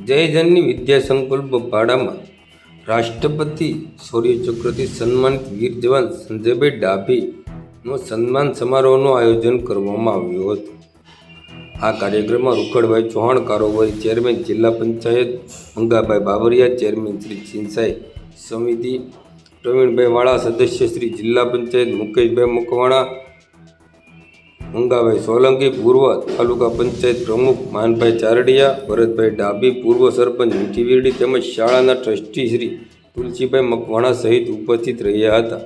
જયજનની વિદ્યા સંકુલ બપાડામાં રાષ્ટ્રપતિ શૌર્ય ચક્રથી સન્માનિત વીર જવાન સંજયભાઈ ડાભીનો સન્માન સમારોહનું આયોજન કરવામાં આવ્યું હતું. આ કાર્યક્રમમાં રૂખડભાઈ ચૌહાણ કારોબારી ચેરમેન, જિલ્લા પંચાયત મંગાભાઈ બાબરિયા ચેરમેન શ્રી સિંચાઈ સમિતિ, પ્રવીણભાઈ વાળા સદસ્ય શ્રી જિલ્લા પંચાયત, મુકેશભાઈ મકવાણા, મંગાભાઈ સોલંકી પૂર્વ તાલુકા પંચાયત પ્રમુખ, માનભાઈ ચારડિયા, ભરતભાઈ ડાભી પૂર્વ સરપંચ મીઠી વીરડી તેમજ શાળાના ટ્રસ્ટી શ્રી તુલસીભાઈ મકવાણા સહિત ઉપસ્થિત રહ્યા હતા.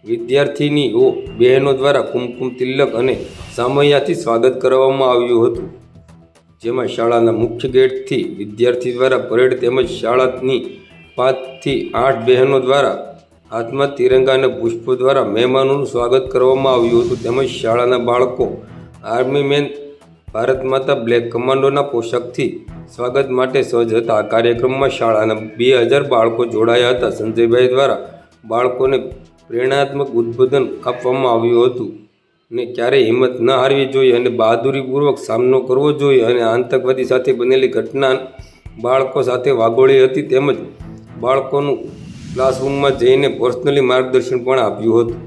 વિદ્યાર્થીનીઓ બહેનો દ્વારા કુમકુમ તિલક અને સામૈયાથી સ્વાગત કરવામાં આવ્યું હતું, જેમાં શાળાના મુખ્ય ગેટથી વિદ્યાર્થી દ્વારા પરેડ તેમજ શાળાની 5 થી 8 બહેનો દ્વારા હાથમાં તિરંગા અને પુષ્પો દ્વારા મહેમાનોનું સ્વાગત કરવામાં આવ્યું હતું. તેમજ શાળાના બાળકો આર્મી મેન, ભારત માતા, બ્લેક કમાન્ડોના પોશાકથી સ્વાગત માટે સજ્જ હતા. આ કાર્યક્રમમાં શાળાના 2000 બાળકો જોડાયા હતા. સંજયભાઈ દ્વારા બાળકોને પ્રેરણાત્મક ઉદ્બોધન આપવામાં આવ્યું હતું ને ક્યારેય હિંમત ન હારવી જોઈએ અને બહાદુરીપૂર્વક સામનો કરવો જોઈએ અને આતંકવાદી સાથે બનેલી ઘટના બાળકો સાથે વાગોળી હતી. તેમજ બાળકોનું ક્લાસરૂમમાં જઈને પર્સનલી માર્ગદર્શન પણ આપ્યું હતું.